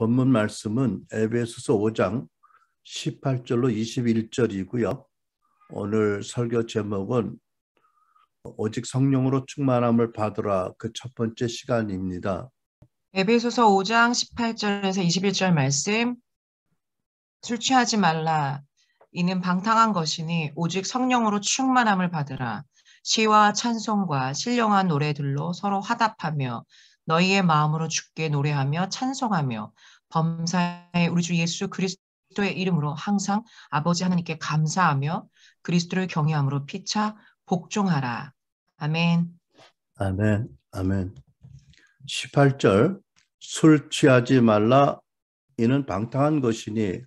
본문 말씀은 에베소서 5장 18절로 21절이고요. 오늘 설교 제목은 오직 성령으로 충만함을 받으라, 그 첫 번째 시간입니다. 에베소서 5장 18절에서 21절 말씀. 술 취하지 말라. 이는 방탕한 것이니 오직 성령으로 충만함을 받으라. 시와 찬송과 신령한 노래들로 서로 화답하며 너희의 마음으로 주께 노래하며 찬송하며 범사에 우리 주 예수 그리스도의 이름으로 항상 아버지 하나님께 감사하며 그리스도를 경외함으로 피차 복종하라. 아멘. 아멘, 아멘. 18절, 술 취하지 말라. 이는 방탕한 것이니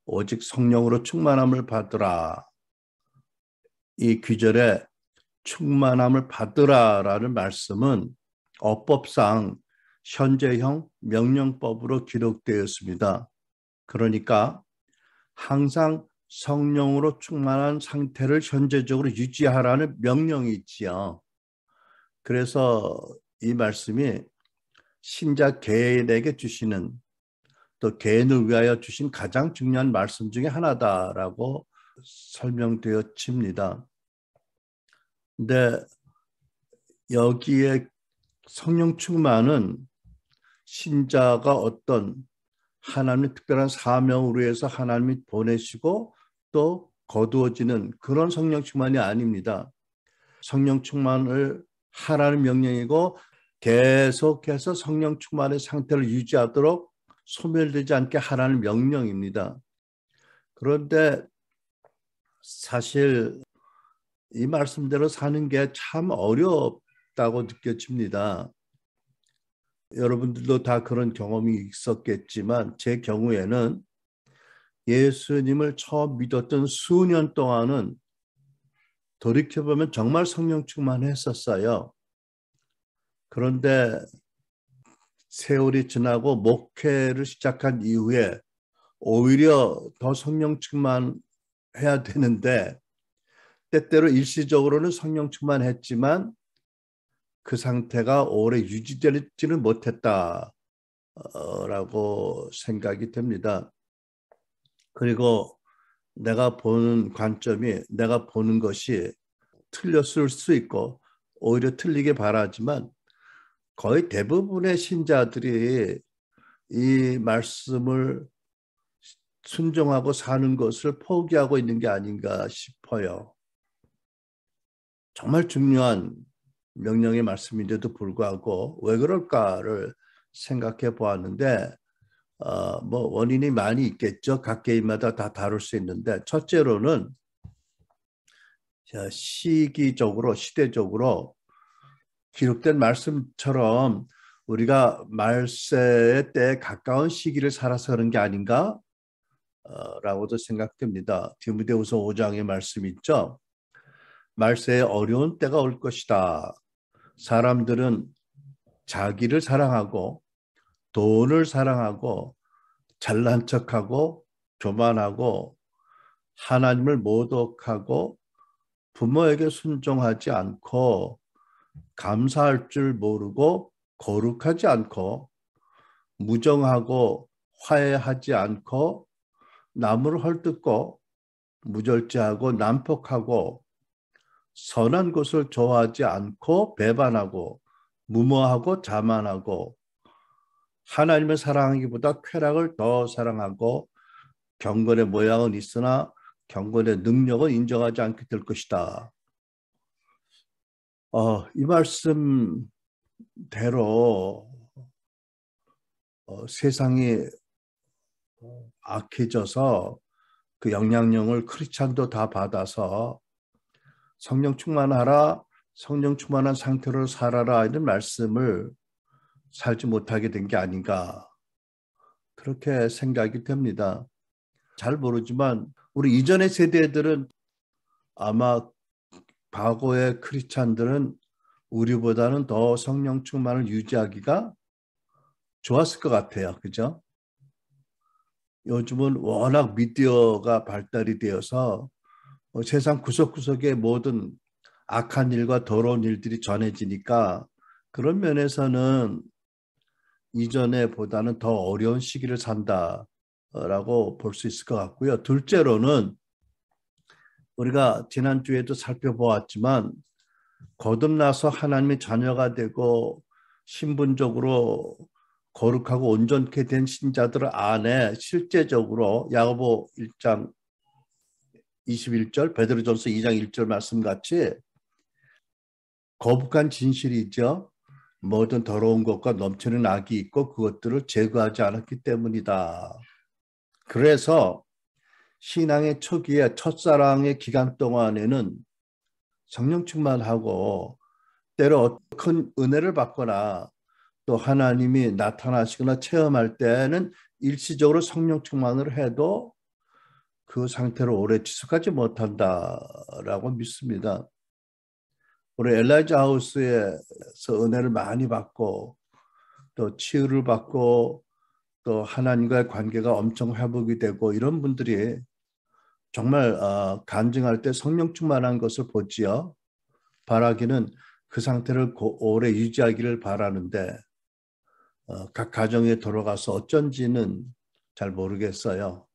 오직 성령으로 충만함을 받으라. 이 귀절에 충만함을 받으라라는 말씀은 어법상 현재형 명령법으로 기록되었습니다. 그러니까 항상 성령으로 충만한 상태를 현재적으로 유지하라는 명령이 있지요. 그래서 이 말씀이 신자 개인에게 주시는, 또 개인을 위하여 주신 가장 중요한 말씀 중에 하나다라고 설명되어집니다. 근데 여기에 성령 충만은 신자가 어떤 하나님의 특별한 사명으로 해서 하나님이 보내시고 또 거두어지는 그런 성령 충만이 아닙니다. 성령 충만을 하라는 명령이고 계속해서 성령 충만의 상태를 유지하도록 소멸되지 않게 하라는 명령입니다. 그런데 사실 이 말씀대로 사는 게 참 어렵다고 느껴집니다. 여러분들도 다 그런 경험이 있었겠지만 제 경우에는 예수님을 처음 믿었던 수년 동안은 돌이켜보면 정말 성령 충만했었어요. 그런데 세월이 지나고 목회를 시작한 이후에 오히려 더 성령 충만해야 되는데 때때로 일시적으로는 성령 충만했지만 그 상태가 오래 유지되지는 못했다라고 생각이 됩니다. 그리고 내가 보는 관점이, 내가 보는 것이 틀렸을 수 있고 오히려 틀리게 바라지만 거의 대부분의 신자들이 이 말씀을 순종하고 사는 것을 포기하고 있는 게 아닌가 싶어요. 정말 중요한 명령의 말씀인데도 불구하고 왜 그럴까를 생각해 보았는데 원인이 많이 있겠죠. 각 개인마다 다 다룰 수 있는데, 첫째로는 시기적으로, 시대적으로 기록된 말씀처럼 우리가 말세의 때에 가까운 시기를 살아서 그런 게 아닌가 라고도 생각됩니다. 디모데후서 5장의 말씀 있죠. 말세에 어려운 때가 올 것이다. 사람들은 자기를 사랑하고 돈을 사랑하고 잘난 척하고 교만하고 하나님을 모독하고 부모에게 순종하지 않고 감사할 줄 모르고 거룩하지 않고 무정하고 화해하지 않고 남을 헐뜯고 무절제하고 난폭하고 선한 것을 좋아하지 않고 배반하고 무모하고 자만하고 하나님을 사랑하기보다 쾌락을 더 사랑하고 경건의 모양은 있으나 경건의 능력은 인정하지 않게 될 것이다. 이 말씀대로 세상이 악해져서 그 영향력을 크리스찬도 다 받아서 성령 충만하라, 성령 충만한 상태로 살아라 이런 말씀을 살지 못하게 된 게 아닌가, 그렇게 생각이 됩니다. 잘 모르지만 우리 이전의 세대들은 아마 과거의 크리스찬들은 우리보다는 더 성령 충만을 유지하기가 좋았을 것 같아요. 그죠? 요즘은 워낙 미디어가 발달이 되어서 세상 구석구석의 모든 악한 일과 더러운 일들이 전해지니까 그런 면에서는 이전에 보다는 더 어려운 시기를 산다라고 볼 수 있을 것 같고요. 둘째로는 우리가 지난주에도 살펴보았지만 거듭나서 하나님의 자녀가 되고 신분적으로 거룩하고 온전케 된 신자들 안에 실제적으로 야고보 1장 21절, 베드로전서 2장 1절 말씀같이 거룩한 진실이죠. 모든 더러운 것과 넘치는 악이 있고 그것들을 제거하지 않았기 때문이다. 그래서 신앙의 초기에 첫사랑의 기간 동안에는 성령 충만하고 때로 큰 은혜를 받거나 또 하나님이 나타나시거나 체험할 때는 일시적으로 성령 충만을 해도 그 상태를 오래 지속하지 못한다라고 믿습니다. 우리 엘라이자 하우스에서 은혜를 많이 받고 또 치유를 받고 또 하나님과의 관계가 엄청 회복이 되고 이런 분들이 정말 간증할 때 성령 충만한 것을 보지요. 바라기는 그 상태를 오래 유지하기를 바라는데 각 가정에 돌아가서 어쩐지는 잘 모르겠어요.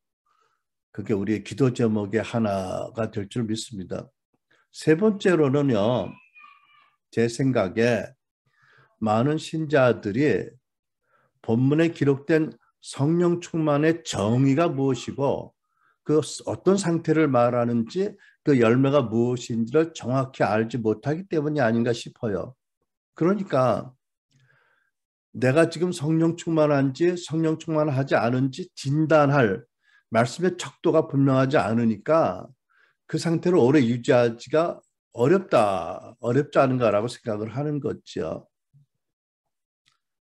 그게 우리의 기도 제목의 하나가 될 줄 믿습니다. 세 번째로는요. 제 생각에 많은 신자들이 본문에 기록된 성령 충만의 정의가 무엇이고 그 어떤 상태를 말하는지 그 열매가 무엇인지를 정확히 알지 못하기 때문이 아닌가 싶어요. 그러니까 내가 지금 성령 충만한지 성령 충만하지 않은지 진단할 말씀의 척도가 분명하지 않으니까 그 상태를 오래 유지하기가 어렵지 않은가라고 생각을 하는 거죠.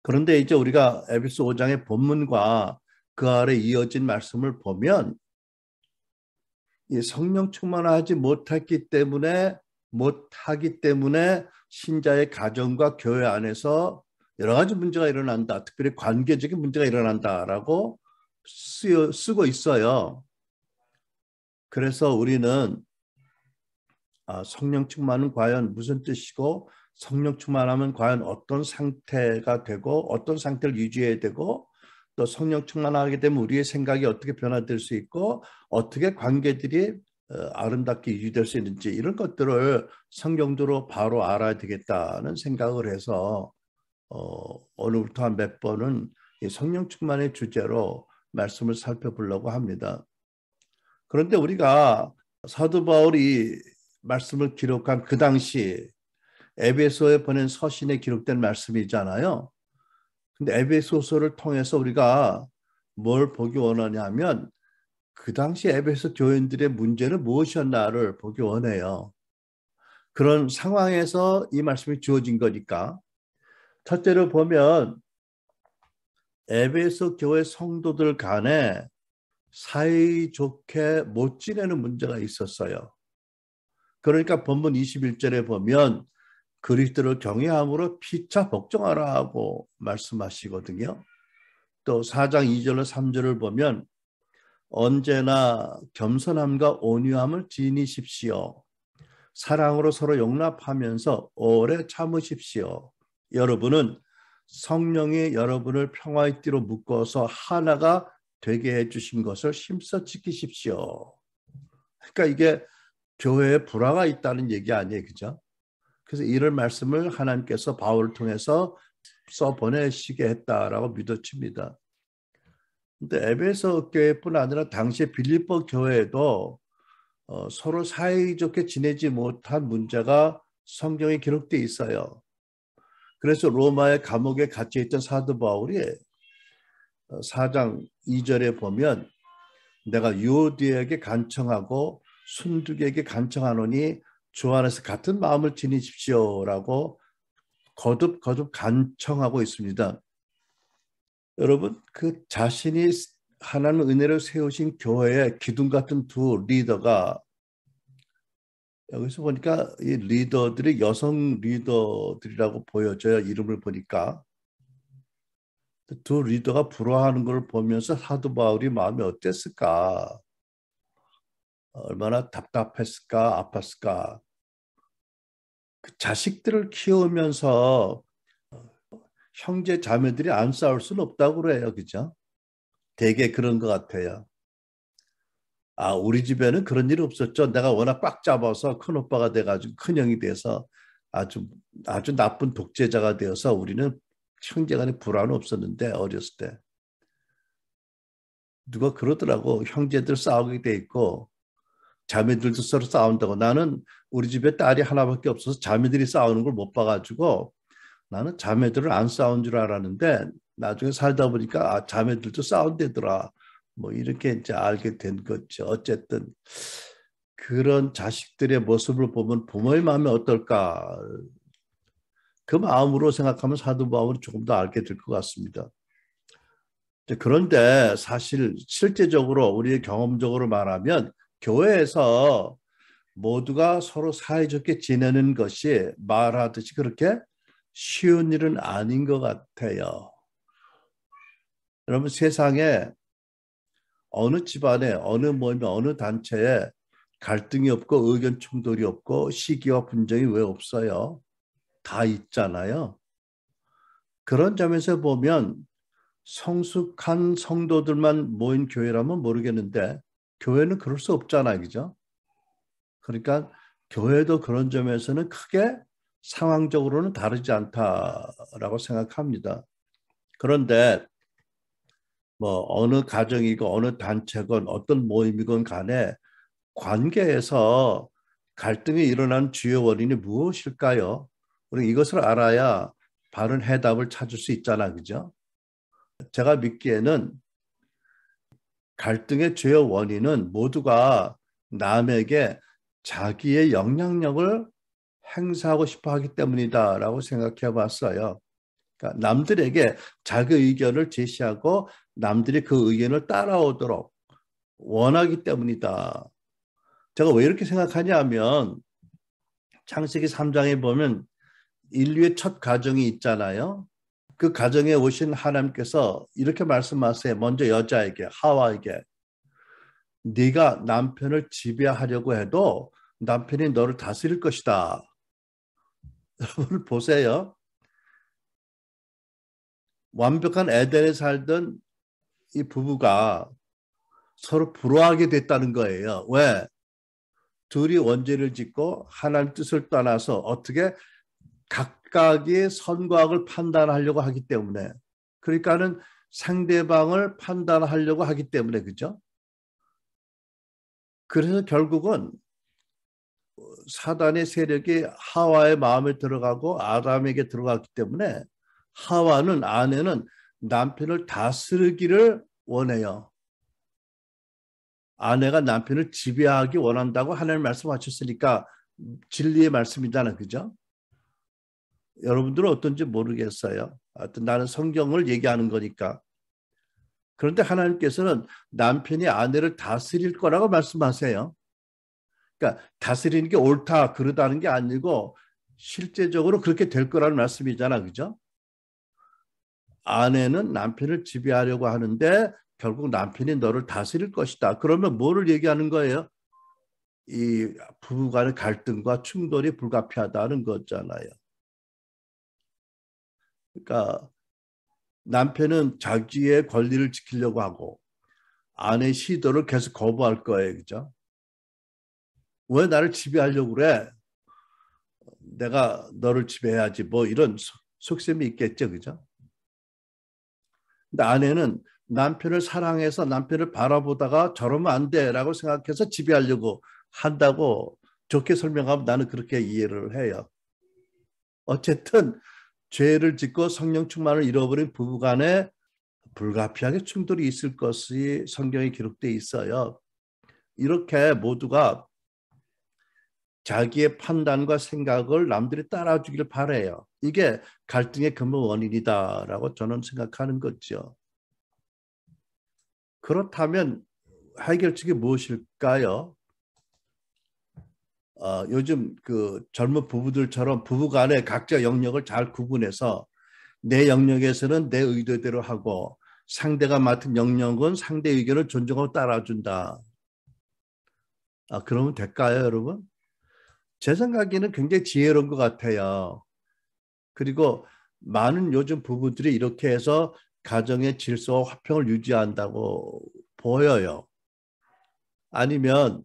그런데 이제 우리가 에베소 5장의 본문과 그 아래 이어진 말씀을 보면 이 성령 충만하지 못하기 때문에 신자의 가정과 교회 안에서 여러 가지 문제가 일어난다. 특별히 관계적인 문제가 일어난다라고 쓰고 있어요. 그래서 우리는 성령 충만은 과연 무슨 뜻이고 성령 충만하면 과연 어떤 상태가 되고 어떤 상태를 유지해야 되고 또 성령 충만하게 되면 우리의 생각이 어떻게 변화될 수 있고 어떻게 관계들이 아름답게 유지될 수 있는지 이런 것들을 성경적으로 바로 알아야 되겠다는 생각을 해서 오늘부터 한 몇 번은 이 성령 충만의 주제로 말씀을 살펴보려고 합니다. 그런데 우리가 사도 바울이 말씀을 기록한 그 당시 에베소에 보낸 서신에 기록된 말씀이잖아요. 근데 에베소서를 통해서 우리가 뭘 보기 원하냐면 그 당시 에베소 교인들의 문제는 무엇이었나를 보기 원해요. 그런 상황에서 이 말씀이 주어진 거니까. 첫째로 보면 에베소 교회 성도들 간에 사이좋게 못 지내는 문제가 있었어요. 그러니까 본문 21절에 보면 그리스도를 경외함으로 피차 복종하라고 말씀하시거든요. 또 4장 2절로 3절을 보면 언제나 겸손함과 온유함을 지니십시오. 사랑으로 서로 용납하면서 오래 참으십시오. 여러분은 성령이 여러분을 평화의 띠로 묶어서 하나가 되게 해주신 것을 힘써 지키십시오. 그러니까 이게 교회에 불화가 있다는 얘기 아니에요. 그죠? 그래서 이런 말씀을 하나님께서 바울을 통해서 써보내시게 했다라고 믿어집니다. 근데 에베소 교회뿐 아니라 당시에 빌립보 교회에도 서로 사이좋게 지내지 못한 문제가 성경에 기록되어 있어요. 그래서 로마의 감옥에 갇혀있던 사도 바울이 4장 2절에 보면 내가 유오디에게 간청하고 순두개에게 간청하노니 주 안에서 같은 마음을 지니십시오라고 거듭 간청하고 있습니다. 여러분 그 자신이 하나님의 은혜를 세우신 교회의 기둥 같은 두 리더가 여기서 보니까 이 리더들이 여성 리더들이라고 보여져요. 이름을 보니까. 두 리더가 불화하는 걸 보면서 사도 바울이 마음이 어땠을까? 얼마나 답답했을까? 아팠을까? 그 자식들을 키우면서 형제 자매들이 안 싸울 수는 없다고 그래요. 그죠? 되게 그런 것 같아요. 아, 우리 집에는 그런 일 없었죠. 내가 워낙 꽉 잡아서 큰 오빠가 돼가지고 큰 형이 돼서 아주 나쁜 독재자가 되어서 우리는 형제간에 불화는 없었는데 어렸을 때 누가 그러더라고. 형제들 싸우게 돼 있고 자매들도 서로 싸운다고. 나는 우리 집에 딸이 하나밖에 없어서 자매들이 싸우는 걸 못 봐가지고 나는 자매들은 안 싸운 줄 알았는데 나중에 살다 보니까 아, 자매들도 싸운대더라. 뭐 이렇게 이제 알게 된 거죠. 어쨌든 그런 자식들의 모습을 보면 부모의 마음이 어떨까? 그 마음으로 생각하면 사도 바울은 조금 더 알게 될 것 같습니다. 그런데 사실 실제적으로 우리의 경험적으로 말하면 교회에서 모두가 서로 사이좋게 지내는 것이 말하듯이 그렇게 쉬운 일은 아닌 것 같아요. 여러분 세상에 어느 집안에 어느 모임에 어느 단체에 갈등이 없고 의견 충돌이 없고 시기와 분쟁이 왜 없어요? 다 있잖아요. 그런 점에서 보면 성숙한 성도들만 모인 교회라면 모르겠는데 교회는 그럴 수 없잖아요. 그죠? 그러니까 교회도 그런 점에서는 크게 상황적으로는 다르지 않다라고 생각합니다. 그런데 뭐 어느 가정이고 어느 단체건 어떤 모임이건 간에 관계에서 갈등이 일어난 주요 원인이 무엇일까요? 우리 이것을 알아야 바른 해답을 찾을 수 있잖아, 그죠? 제가 믿기에는 갈등의 주요 원인은 모두가 남에게 자기의 영향력을 행사하고 싶어 하기 때문이다라고 생각해 봤어요. 그러니까 남들에게 자기 의견을 제시하고 남들이 그 의견을 따라오도록 원하기 때문이다. 제가 왜 이렇게 생각하냐 하면 창세기 3장에 보면 인류의 첫 가정이 있잖아요. 그 가정에 오신 하나님께서 이렇게 말씀하세요. 먼저 여자에게, 하와에게 네가 남편을 지배하려고 해도 남편이 너를 다스릴 것이다. 여러분 보세요. 완벽한 에덴에 살던 이 부부가 서로 불화하게 됐다는 거예요. 왜? 둘이 원죄를 짓고 하나님 뜻을 떠나서 어떻게 각각의 선과 악을 판단하려고 하기 때문에 그러니까는 상대방을 판단하려고 하기 때문에 그죠? 그래서 결국은 사단의 세력이 하와의 마음에 들어가고 아담에게 들어갔기 때문에 하와는 아내는 남편을 다스리기를 원해요. 아내가 남편을 지배하기 원한다고 하나님 말씀하셨으니까 진리의 말씀이잖아요. 그죠? 여러분들은 어떤지 모르겠어요. 하여튼 나는 성경을 얘기하는 거니까. 그런데 하나님께서는 남편이 아내를 다스릴 거라고 말씀하세요. 그러니까 다스리는 게 옳다 그러다는 게 아니고 실제적으로 그렇게 될 거라는 말씀이잖아. 그죠? 아내는 남편을 지배하려고 하는데 결국 남편이 너를 다스릴 것이다. 그러면 뭐를 얘기하는 거예요? 이 부부간의 갈등과 충돌이 불가피하다는 거잖아요. 그러니까 남편은 자기의 권리를 지키려고 하고 아내의 시도를 계속 거부할 거예요. 그죠? 왜 나를 지배하려고 그래? 내가 너를 지배해야지. 뭐 이런 속셈이 있겠죠. 그죠? 근데 아내는 남편을 사랑해서 남편을 바라보다가 저러면 안 돼라고 생각해서 지배하려고 한다고 좋게 설명하면 나는 그렇게 이해를 해요. 어쨌든 죄를 짓고 성령 충만을 잃어버린 부부간에 불가피하게 충돌이 있을 것이 성경에 기록되어 있어요. 이렇게 모두가 자기의 판단과 생각을 남들이 따라주길 바라요. 이게 갈등의 근본 원인이다라고 저는 생각하는 거죠. 그렇다면 해결책이 무엇일까요? 요즘 그 젊은 부부들처럼 부부간에 각자 영역을 잘 구분해서 내 영역에서는 내 의도대로 하고 상대가 맡은 영역은 상대 의견을 존중하고 따라준다. 그러면 될까요, 여러분? 제 생각에는 굉장히 지혜로운 것 같아요. 그리고 많은 요즘 부부들이 이렇게 해서 가정의 질서와 화평을 유지한다고 보여요. 아니면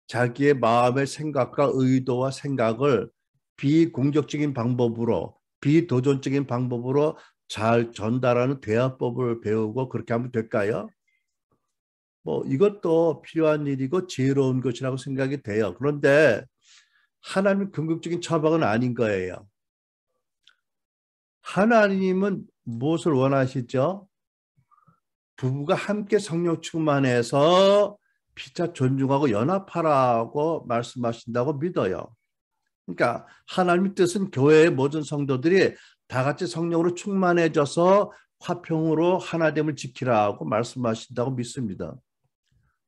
자기의 마음의 생각과 의도와 생각을 비공격적인 방법으로, 비도전적인 방법으로 잘 전달하는 대화법을 배우고 그렇게 하면 될까요? 뭐 이것도 필요한 일이고 지혜로운 것이라고 생각이 돼요. 그런데 하나님은 궁극적인 처방은 아닌 거예요. 하나님은 무엇을 원하시죠? 부부가 함께 성령 충만해서 피차 존중하고 연합하라고 말씀하신다고 믿어요. 그러니까 하나님의 뜻은 교회의 모든 성도들이 다 같이 성령으로 충만해져서 화평으로 하나됨을 지키라고 말씀하신다고 믿습니다.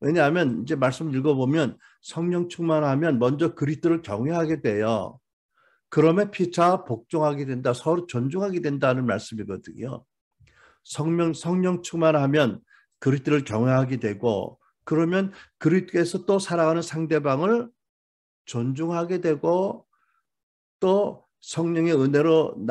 왜냐하면 이제 말씀 읽어보면 성령 충만하면 먼저 그리스도를 경외하게 돼요. 그러면 피차 복종하게 된다, 서로 존중하게 된다는 말씀이거든요. 성령 충만하면 그리스도를 경외하게 되고, 그러면 그리스도께서 또 사랑하는 상대방을 존중하게 되고, 또 성령의 은혜로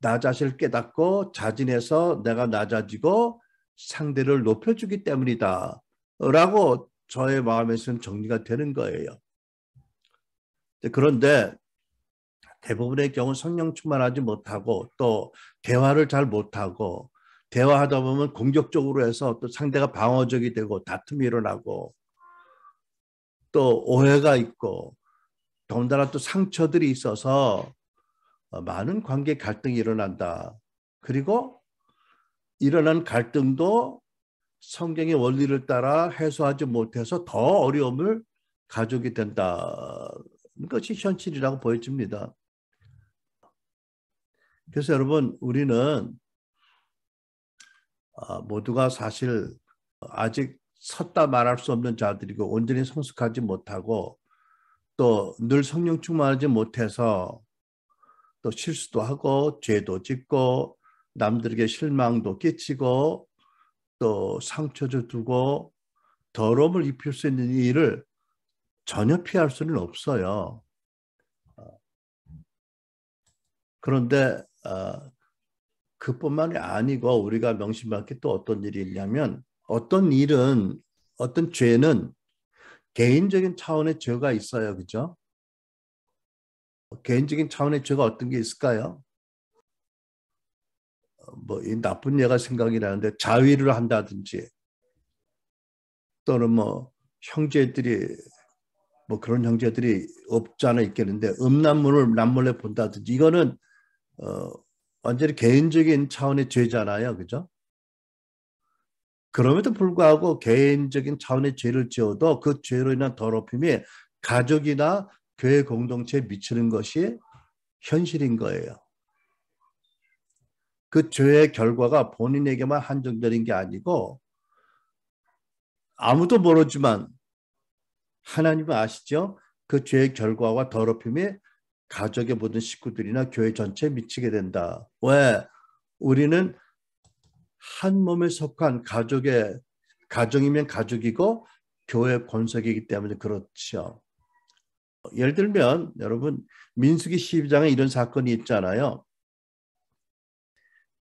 나 자신을 깨닫고 자진해서 내가 낮아지고 상대를 높여주기 때문이다 라고 저의 마음에서는 정리가 되는 거예요. 그런데 대부분의 경우 성령 충만하지 못하고 또 대화를 잘 못하고, 대화하다 보면 공격적으로 해서 또 상대가 방어적이 되고 다툼이 일어나고 또 오해가 있고 더군다나 또 상처들이 있어서 많은 관계 갈등이 일어난다. 그리고 일어난 갈등도 성경의 원리를 따라 해소하지 못해서 더 어려움을 가져오게 된다는 것이 현실이라고 보여집니다. 그래서 여러분, 우리는 모두가 사실 아직 섰다 말할 수 없는 자들이고 온전히 성숙하지 못하고 또 늘 성령 충만하지 못해서 또 실수도 하고 죄도 짓고 남들에게 실망도 끼치고 또 상처도 주고 더러움을 입힐 수 있는 일을 전혀 피할 수는 없어요. 그런데 그뿐만이 아니고 우리가 명심할 게 또 어떤 일이 있냐면, 어떤 죄는 개인적인 차원의 죄가 있어요. 그죠? 개인적인 차원의 죄가 어떤 게 있을까요? 뭐 이 나쁜 예가 생각이 나는데 자위를 한다든지 또는 뭐 형제들이 뭐 그런 형제들이 없지 않아 있겠는데 음란물을 남몰래 본다든지, 이거는 완전히 개인적인 차원의 죄잖아요. 그죠? 그럼에도 불구하고 개인적인 차원의 죄를 지어도 그 죄로 인한 더럽힘이 가족이나 교회 공동체에 미치는 것이 현실인 거예요. 그 죄의 결과가 본인에게만 한정되는 게 아니고 아무도 모르지만 하나님은 아시죠? 그 죄의 결과와 더럽힘이 가족의 모든 식구들이나 교회 전체에 미치게 된다. 왜? 우리는 한 몸에 속한 가정이면 가족이고 교회 권속이기 때문에 그렇죠. 예를 들면 여러분, 민수기 12장에 이런 사건이 있잖아요.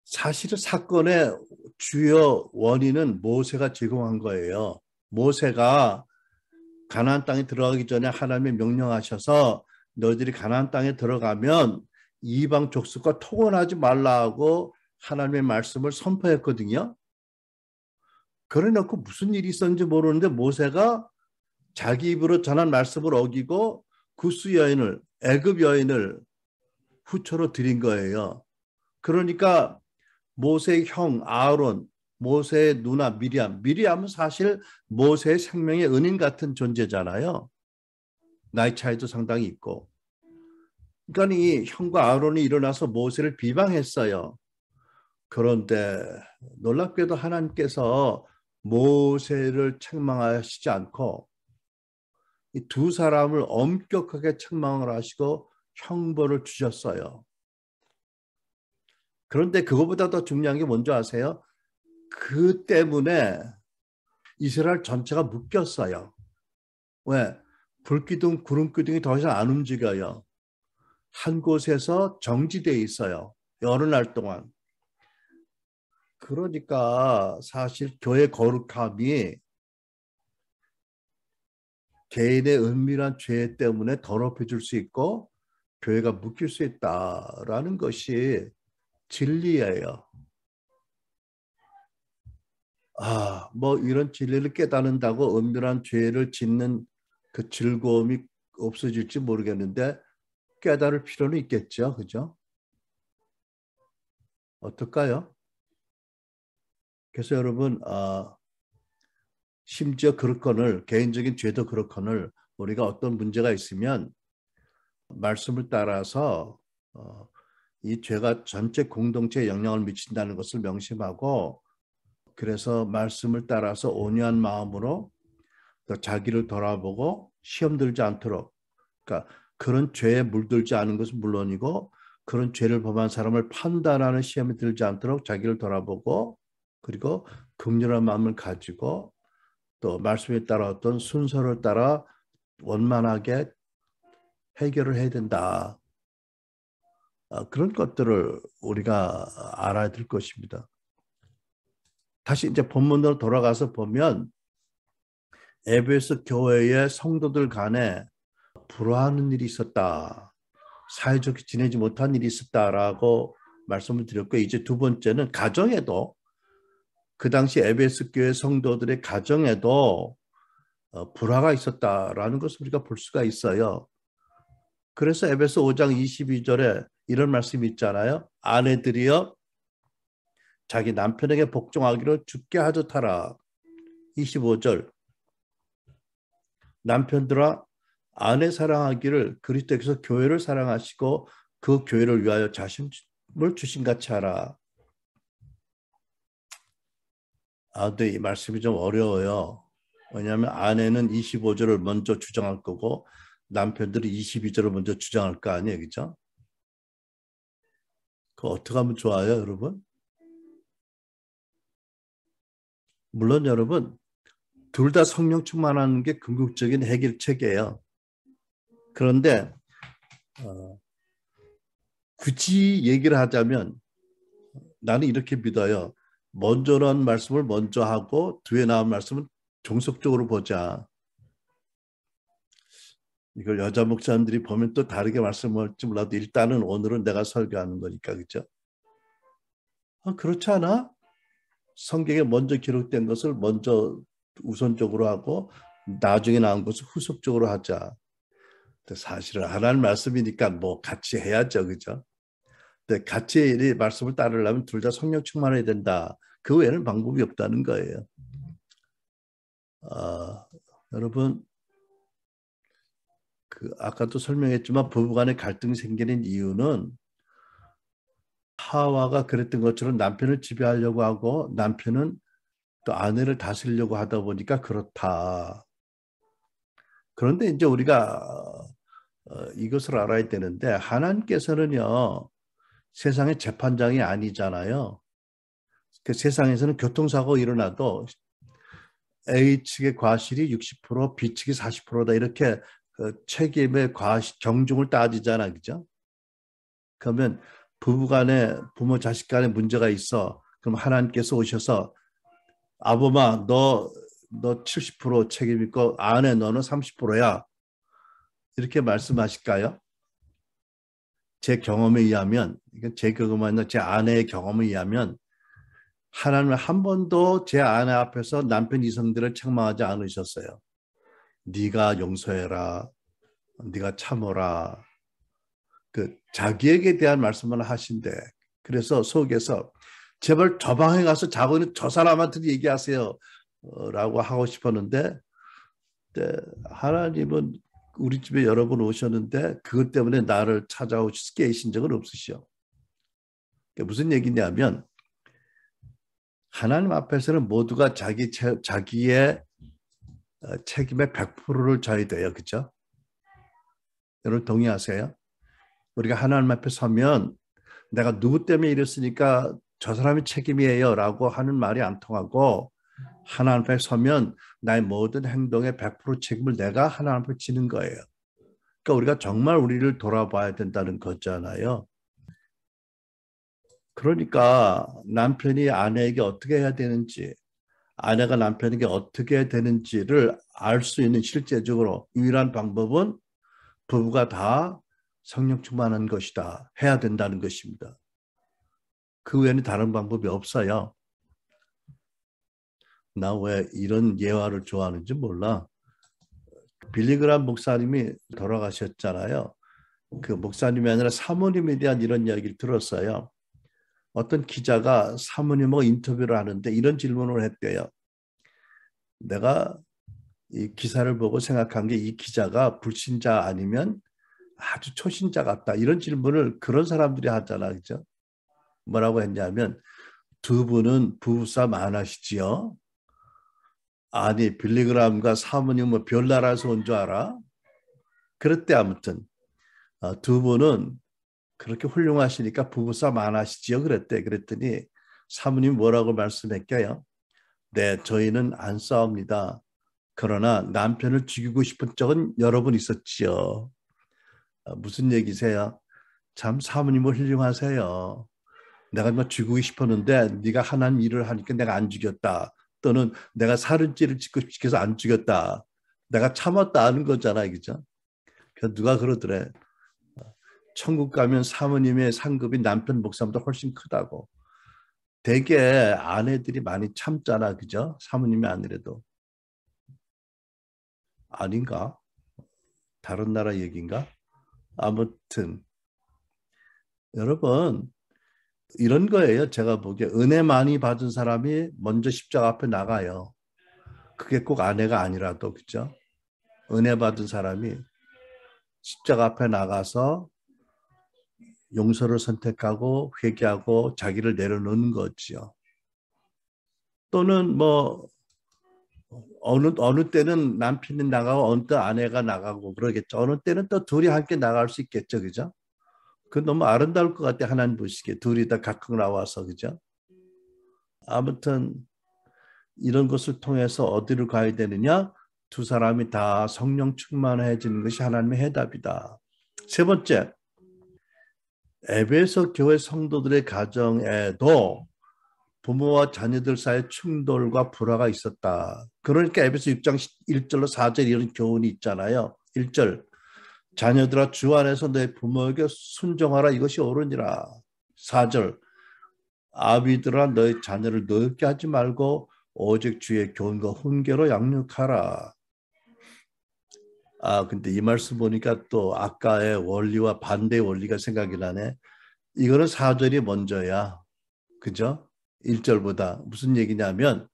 사실은 사건의 주요 원인은 모세가 제공한 거예요. 모세가 가나안 땅에 들어가기 전에 하나님이 명령하셔서 너희들이 가나안 땅에 들어가면 이방 족속과 통혼하지 말라고 하나님의 말씀을 선포했거든요. 그래놓고 무슨 일이 있었는지 모르는데 모세가 자기 입으로 전한 말씀을 어기고 구스 여인을, 애굽 여인을 후처로 드린 거예요. 그러니까 모세의 형 아론, 모세의 누나 미리암은 사실 모세의 생명의 은인 같은 존재잖아요. 나이 차이도 상당히 있고. 그러니까 이 형과 아론이 일어나서 모세를 비방했어요. 그런데 놀랍게도 하나님께서 모세를 책망하시지 않고 이 두 사람을 엄격하게 책망을 하시고 형벌을 주셨어요. 그런데 그것보다 더 중요한 게 뭔지 아세요? 그 때문에 이스라엘 전체가 묶였어요. 왜? 불기둥, 구름기둥이 더 이상 안 움직여요. 한 곳에서 정지되어 있어요. 여러 날 동안. 그러니까 사실 교회 거룩함이 개인의 은밀한 죄 때문에 더럽혀질 수 있고 교회가 묶일 수 있다라는 것이 진리예요. 뭐 이런 진리를 깨닫는다고 은밀한 죄를 짓는 그 즐거움이 없어질지 모르겠는데 깨달을 필요는 있겠죠. 그죠? 어떨까요? 그래서 여러분, 심지어 그렇거늘 개인적인 죄도 그렇거늘 우리가 어떤 문제가 있으면 말씀을 따라서 이 죄가 전체 공동체에 영향을 미친다는 것을 명심하고 그래서 말씀을 따라서 온유한 마음으로 또 자기를 돌아보고 시험 들지 않도록 그러니까 그런 죄에 물들지 않은 것은 물론이고 그런 죄를 범한 사람을 판단하는 시험에 들지 않도록 자기를 돌아보고 그리고 긍휼한 마음을 가지고 또 말씀에 따라 어떤 순서를 따라 원만하게 해결을 해야 된다. 그런 것들을 우리가 알아야 될 것입니다. 다시 이제 본문으로 돌아가서 보면 에베소 교회의 성도들 간에 불화하는 일이 있었다. 사이좋게 지내지 못한 일이 있었다라고 말씀을 드렸고 이제 두 번째는 가정에도 그 당시 에베소 교회 성도들의 가정에도 불화가 있었다라는 것을 우리가 볼 수가 있어요. 그래서 에베소 5장 22절에 이런 말씀이 있잖아요. 아내들이여 자기 남편에게 복종하기를 주께 하듯하라. 25절 남편들아 아내 사랑하기를 그리스도께서 교회를 사랑하시고 그 교회를 위하여 자신을 주신 같이 하라. 근데 이 말씀이 좀 어려워요. 왜냐하면 아내는 25절을 먼저 주장할 거고 남편들이 22절을 먼저 주장할 거 아니에요. 그죠? 그거 어떻게 하면 좋아요, 여러분? 물론 여러분 둘 다 성령 충만하는 게 궁극적인 해결책이에요. 그런데 굳이 얘기를 하자면 나는 이렇게 믿어요. 먼저는 말씀을 먼저 하고 뒤에 나온 말씀은 종속적으로 보자. 이걸 여자 목사님들이 보면 또 다르게 말씀할지 몰라도 일단은 오늘은 내가 설교하는 거니까 그렇죠? 그렇지 않아? 성경에 먼저 기록된 것을 먼저 우선적으로 하고 나중에 나온 것을 후속적으로 하자. 사실은 하나님 말씀이니까 뭐 같이 해야죠, 그죠? 근데 같이 말씀을 따르려면 둘 다 성령 충만해야 된다. 그 외에는 방법이 없다는 거예요. 여러분, 아까도 설명했지만 부부간에 갈등이 생기는 이유는 하와가 그랬던 것처럼 남편을 지배하려고 하고 남편은 또 아내를 다스리려고 하다 보니까 그렇다. 그런데 이제 우리가 이것을 알아야 되는데 하나님께서는요 세상의 재판장이 아니잖아요. 그 세상에서는 교통사고 일어나도 A 측의 과실이 60%, B 측이 40%다 이렇게 책임의 경중을 따지잖아, 그죠? 그러면 부부간에 부모 자식 간에 문제가 있어. 그럼 하나님께서 오셔서 아범아 너 70% 책임 있고 아내 너는 30%야. 이렇게 말씀하실까요? 제 경험에 의하면 이건 제 경험이 아니라 제 아내의 경험에 의하면 하나님은 한 번도 제 아내 앞에서 남편 이성들을 책망하지 않으셨어요. 네가 용서해라. 네가 참어라. 자기에게 대한 말씀을 하신대. 그래서 속에서 제발 저 방에 가서 자고 있는 저 사람한테도 얘기하세요. 라고 하고 싶었는데 하나님은 우리 집에 여러 번 오셨는데 그것 때문에 나를 찾아오시게 계신 적은 없으시오. 무슨 얘기냐면 하나님 앞에서는 모두가 자기의 책임의 100%를 져야 돼요. 그렇죠? 여러분 동의하세요? 우리가 하나님 앞에 서면 내가 누구 때문에 이랬으니까 저 사람이 책임이에요 라고 하는 말이 안 통하고 하나님 앞에 서면 나의 모든 행동의 100% 책임을 내가 하나님 앞에 지는 거예요. 그러니까 우리가 정말 우리를 돌아봐야 된다는 거잖아요. 그러니까 남편이 아내에게 어떻게 해야 되는지, 아내가 남편에게 어떻게 해야 되는지를 알 수 있는 실제적으로 유일한 방법은 부부가 다 성령 충만한 것이다. 해야 된다는 것입니다. 그 외에는 다른 방법이 없어요. 나 왜 이런 예화를 좋아하는지 몰라. 빌리그람 목사님이 돌아가셨잖아요. 그 목사님이 아니라 사모님에 대한 이런 이야기를 들었어요. 어떤 기자가 사모님하고 인터뷰를 하는데 이런 질문을 했대요. 내가 이 기사를 보고 생각한 게 이 기자가 불신자 아니면 아주 초신자 같다. 이런 질문을 그런 사람들이 하잖아. 그죠? 뭐라고 했냐면 두 분은 부부싸움 안 하시지요? 아니 빌리그람과 사모님 뭐 별나라에서 온 줄 알아? 그랬대 아무튼 두 분은 그렇게 훌륭하시니까 부부싸움 안 하시지요? 그랬대. 그랬더니 사모님 뭐라고 말씀했게요? 네, 저희는 안 싸웁니다. 그러나 남편을 죽이고 싶은 적은 여러 번 있었지요. 무슨 얘기세요? 참 사모님은 훌륭하세요. 내가 뭐 죽이고 싶었는데 네가 하나님 일을 하니까 내가 안 죽였다. 또는 내가 살인죄를 짓고 싶어서 안 죽였다. 내가 참았다 하는 거잖아. 그죠? 그래서 누가 그러더래. 천국 가면 사모님의 상급이 남편 목사보다 훨씬 크다고. 대개 아내들이 많이 참잖아. 그죠? 사모님이 아니래도. 아닌가? 다른 나라 얘기인가? 아무튼 여러분 이런 거예요. 제가 보기에 은혜 많이 받은 사람이 먼저 십자가 앞에 나가요. 그게 꼭 아내가 아니라도 그죠? 은혜 받은 사람이 십자가 앞에 나가서 용서를 선택하고 회개하고 자기를 내려놓는 거지요. 또는 뭐 어느 때는 남편이 나가고 어느 때 아내가 나가고 그러겠죠. 어느 때는 또 둘이 함께 나갈 수 있겠죠. 그죠? 그 너무 아름다울 것 같아. 하나님 보시기에 둘이 다 각각 나와서 그죠? 아무튼 이런 것을 통해서 어디를 가야 되느냐? 두 사람이 다 성령 충만해지는 것이 하나님의 해답이다. 세 번째, 에베소 교회 성도들의 가정에도 부모와 자녀들 사이에 충돌과 불화가 있었다. 그러니까 에베소 6장 1절로 4절 이런 교훈이 있잖아요. 1절, 자녀들아 주 안에서 내 부모에게 순종하라 이것이 옳으니라. 4절, 아비들아 너희 자녀를 노엽게 하지 말고 오직 주의 교훈과 훈계로 양육하라. 근데 이 말씀 보니까 또 아까의 원리와 반대의 원리가 생각이 나네. 이거는 4절이 먼저야. 그죠? 1절보다. 무슨 얘기냐면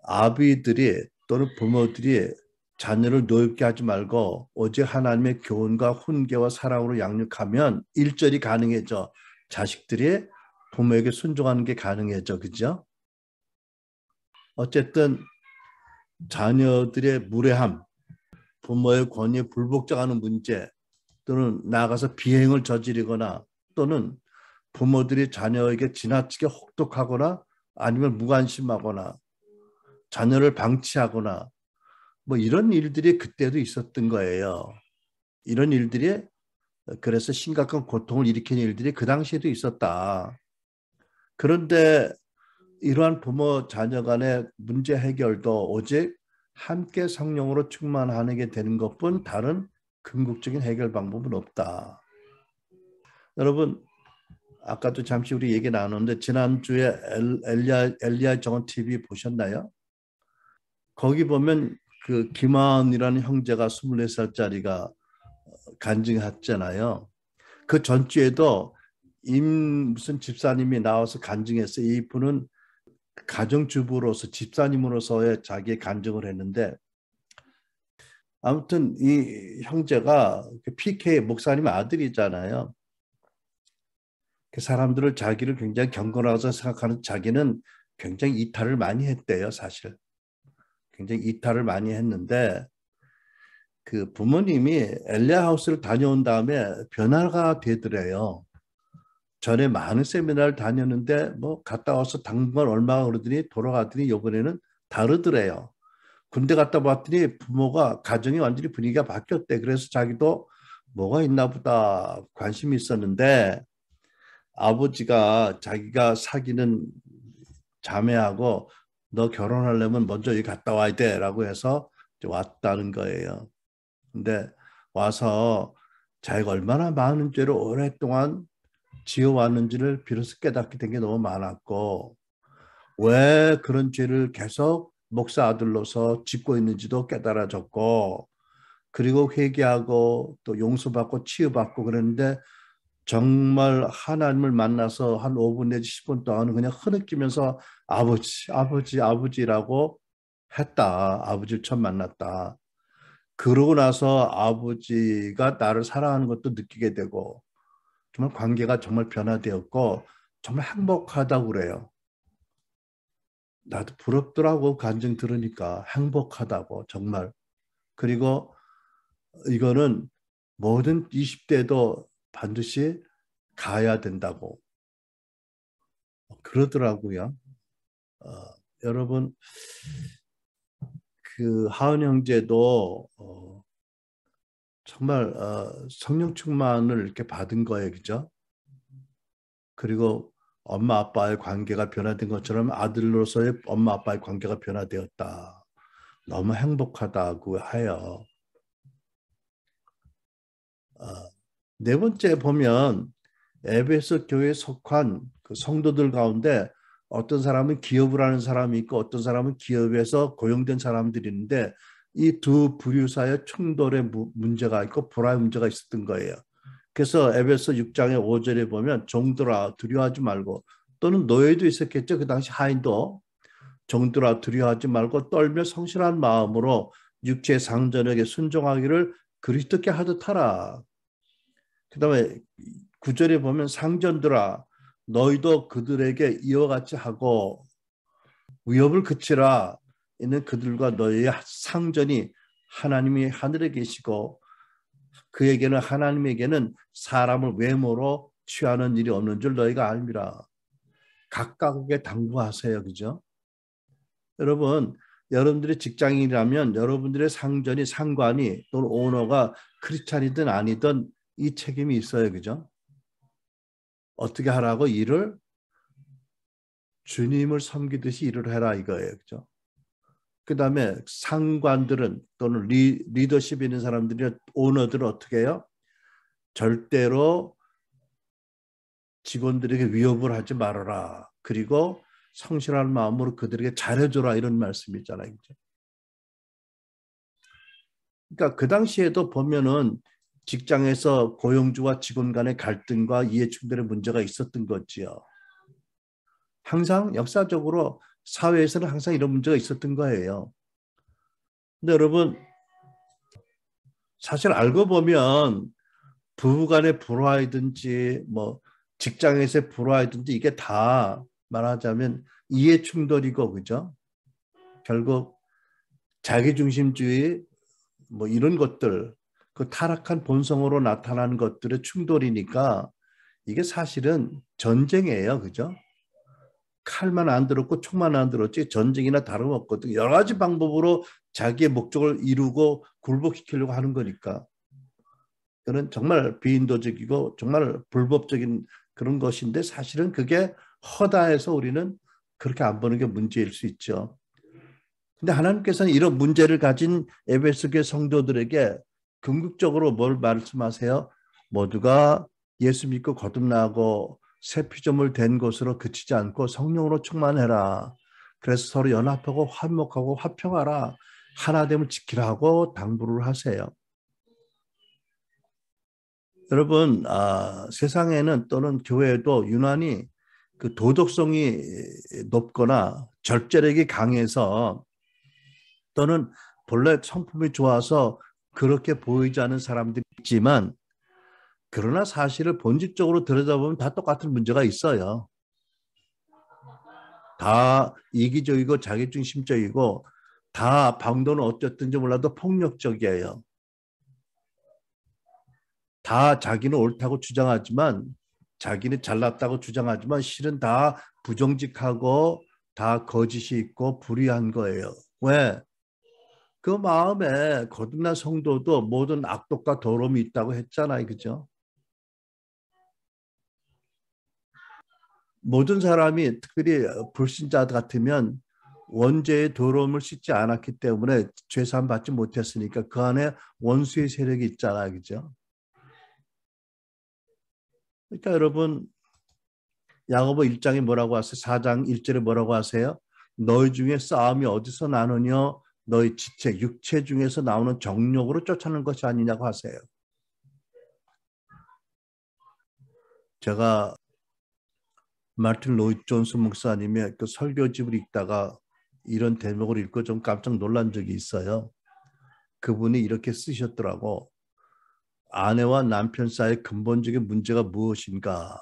아비들이 또는 부모들이 자녀를 노엽게 하지 말고 오직 하나님의 교훈과 훈계와 사랑으로 양육하면 1절이 가능해져. 자식들이 부모에게 순종하는 게 가능해져. 그죠? 어쨌든 자녀들의 무례함, 부모의 권위에 불복종하는 문제 또는 나아가서 비행을 저지르거나 또는 부모들이 자녀에게 지나치게 혹독하거나 아니면 무관심하거나 자녀를 방치하거나 뭐 이런 일들이 그때도 있었던 거예요. 이런 일들이 그래서 심각한 고통을 일으키는 일들이 그 당시에도 있었다. 그런데 이러한 부모 자녀 간의 문제 해결도 오직 함께 성령으로 충만하게 되는 것뿐 다른 궁극적인 해결 방법은 없다. 여러분 아까도 잠시 우리 얘기 나눴는데 지난주에 엘리야 정원 TV 보셨나요? 거기 보면 그 김한이라는 형제가 24살짜리가 간증했잖아요. 그 전주에도 무슨 집사님이 나와서 간증했어요. 이분은 가정주부로서 집사님으로서의 자기의 간증을 했는데 아무튼 이 형제가 PK 목사님 아들이잖아요. 그 사람들을 자기를 굉장히 경건하다고 생각하는 자기는 굉장히 이탈을 많이 했대요. 사실. 굉장히 이탈을 많이 했는데 그 부모님이 엘리야 하우스를 다녀온 다음에 변화가 되더래요. 전에 많은 세미나를 다녔는데 뭐 갔다 와서 당분간 얼마가 그러더니 돌아가더니 이번에는 다르더래요. 군대 갔다 왔더니 부모가 가정이 완전히 분위기가 바뀌었대. 그래서 자기도 뭐가 있나 보다 관심이 있었는데 아버지가 자기가 사귀는 자매하고 너 결혼하려면 먼저 여기 갔다 와야 돼 라고 해서 왔다는 거예요. 근데 와서 자기가 얼마나 많은 죄를 오랫동안 지어왔는지를 비로소 깨닫게 된 게 너무 많았고 왜 그런 죄를 계속 목사 아들로서 짓고 있는지도 깨달아졌고 그리고 회개하고 또 용서받고 치유받고 그랬는데 정말 하나님을 만나서 한 5분 내지 10분 동안은 그냥 흐느끼면서 아버지, 아버지, 아버지라고 했다. 아버지를 처음 만났다. 그러고 나서 아버지가 나를 사랑하는 것도 느끼게 되고 정말 관계가 정말 변화되었고 정말 행복하다고 그래요. 나도 부럽더라고 간증 들으니까 행복하다고 정말. 그리고 이거는 모든 20대도 반드시 가야 된다고 그러더라고요. 여러분 그 하은 형제도 정말 성령 충만을 이렇게 받은 거예요, 그죠? 그리고 엄마 아빠의 관계가 변화된 것처럼 아들로서의 엄마 아빠의 관계가 변화되었다. 너무 행복하다고 해요. 네 번째 보면 에베소 교회에 속한 그 성도들 가운데 어떤 사람은 기업을 하는 사람이 있고 어떤 사람은 기업에서 고용된 사람들이 있는데 이 두 부류 사이에 충돌의 문제가 있고 불화의 문제가 있었던 거예요. 그래서 에베소 6장의 5절에 보면 종들아 두려워하지 말고 또는 노예도 있었겠죠. 그 당시 하인도 종들아 두려워하지 말고 떨며 성실한 마음으로 육체의 상전에게 순종하기를 그리스도께 하듯 하라. 그 다음에 9절에 보면 상전들아 너희도 그들에게 이와 같이 하고 위협을 그치라. 이는 그들과 너희의 상전이 하나님이 하늘에 계시고 그에게는 하나님에게는 사람을 외모로 취하는 일이 없는 줄 너희가 알미라. 각각에게 당부하세요. 그죠? 여러분 여러분들의 직장인이라면 여러분들의 상전이 상관이 또는 오너가 크리스찬이든 아니든 이 책임이 있어요. 그죠? 어떻게 하라고 일을 주님을 섬기듯이 일을 해라 이거예요. 그죠? 그 다음에 상관들은 또는 리더십 있는 사람들이 오너들은 어떻게 해요? 절대로 직원들에게 위협을 하지 말아라. 그리고 성실한 마음으로 그들에게 잘해줘라 이런 말씀이 있잖아요. 그죠? 그러니까 그 당시에도 보면은 직장에서 고용주와 직원 간의 갈등과 이해충돌의 문제가 있었던 거지요. 항상 역사적으로 사회에서는 항상 이런 문제가 있었던 거예요. 근데 여러분 사실 알고 보면 부부간의 불화이든지 뭐 직장에서의 불화이든지 이게 다 말하자면 이해충돌이고 그죠? 결국 자기중심주의 뭐 이런 것들 그 타락한 본성으로 나타나는 것들의 충돌이니까 이게 사실은 전쟁이에요. 그죠? 칼만 안 들었고 총만 안 들었지 전쟁이나 다름없거든. 여러 가지 방법으로 자기의 목적을 이루고 굴복시키려고 하는 거니까. 그는 정말 비인도적이고 정말 불법적인 그런 것인데 사실은 그게 허다해서 우리는 그렇게 안 보는 게 문제일 수 있죠. 근데 하나님께서는 이런 문제를 가진 에베소 교회 성도들에게 궁극적으로 뭘 말씀하세요? 모두가 예수 믿고 거듭나고 새 피조물 된 것으로 그치지 않고 성령으로 충만해라. 그래서 서로 연합하고 화목하고 화평하라. 하나됨을 지키라고 당부를 하세요. 여러분 세상에는 또는 교회에도 유난히 그 도덕성이 높거나 절제력이 강해서 또는 본래 성품이 좋아서 그렇게 보이지 않은 사람들이 있지만 그러나 사실을 본질적으로 들여다보면 다 똑같은 문제가 있어요. 다 이기적이고 자기중심적이고 다 방도는 어쨌든지 몰라도 폭력적이에요. 다 자기는 옳다고 주장하지만 자기는 잘났다고 주장하지만 실은 다 부정직하고 다 거짓이 있고 불의한 거예요. 왜? 그 마음에 거듭난 성도도 모든 악독과 더러움이 있다고 했잖아요. 그죠? 모든 사람이 특별히 불신자 같으면 원죄의 더러움을 씻지 않았기 때문에 죄사함 받지 못했으니까 그 안에 원수의 세력이 있잖아요. 그죠? 그러니까 여러분 야고보 1장에 뭐라고 하세요? 4장 1절에 뭐라고 하세요? 너희 중에 싸움이 어디서 나느냐? 너희 지체, 육체 중에서 나오는 정욕으로 쫓아내는 것이 아니냐고 하세요. 제가 마틴 로이드 존스 목사님의 그 설교집을 읽다가 이런 대목을 읽고 좀 깜짝 놀란 적이 있어요. 그분이 이렇게 쓰셨더라고. 아내와 남편 사이의 근본적인 문제가 무엇인가?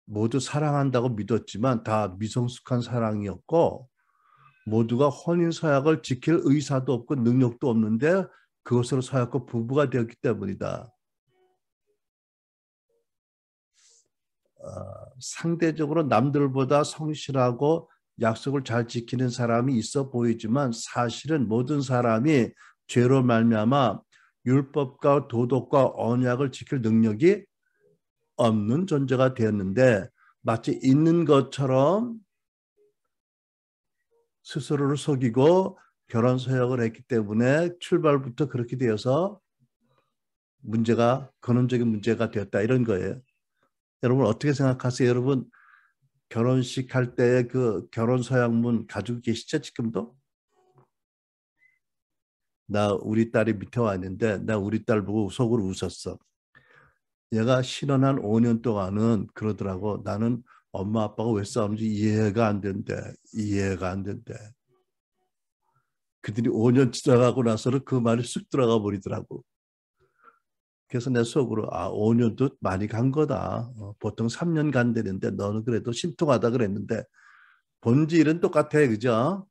모두 사랑한다고 믿었지만 다 미성숙한 사랑이었고 모두가 혼인 서약을 지킬 의사도 없고 능력도 없는데 그것으로 서약고 부부가 되었기 때문이다. 상대적으로 남들보다 성실하고 약속을 잘 지키는 사람이 있어 보이지만 사실은 모든 사람이 죄로 말미암아 율법과 도덕과 언약을 지킬 능력이 없는 존재가 되었는데 마치 있는 것처럼 스스로를 속이고 결혼 서약을 했기 때문에 출발부터 그렇게 되어서 문제가 근원적인 문제가 되었다 이런 거예요. 여러분 어떻게 생각하세요? 여러분 결혼식 할 때 그 결혼 서약문 가지고 계시죠 지금도? 나 우리 딸이 밑에 와 있는데 나 우리 딸 보고 속으로 웃었어. 얘가 신혼한 5년 동안은 그러더라고. 나는 엄마 아빠가 왜 싸우는지 이해가 안 된대. 이해가 안 된대. 그들이 5년 지나가고 나서는 그 말이 쑥 들어가 버리더라고. 그래서 내 속으로 5년도 많이 간 거다. 보통 3년 간다는데 너는 그래도 신통하다 그랬는데 본질은 똑같아. 그죠?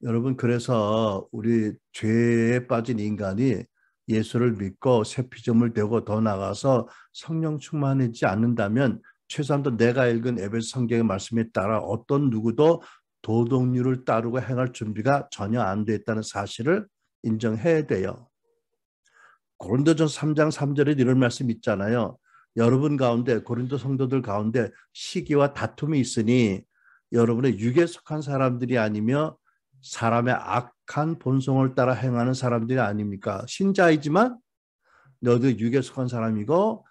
여러분 그래서 우리 죄에 빠진 인간이 예수를 믿고 새 피조물 되고 더 나가서 성령 충만하지 않는다면 최소한도 내가 읽은 에베소 성경의 말씀에 따라 어떤 누구도 도덕률을 따르고 행할 준비가 전혀 안 돼 있다는 사실을 인정해야 돼요. 고린도전서 3장 3절에 이런 말씀 있잖아요. 여러분 가운데 고린도 성도들 가운데 시기와 다툼이 있으니 여러분의 육에 속한 사람들이 아니며 사람의 악한 본성을 따라 행하는 사람들이 아닙니까? 신자이지만 너도 육에 속한 사람이고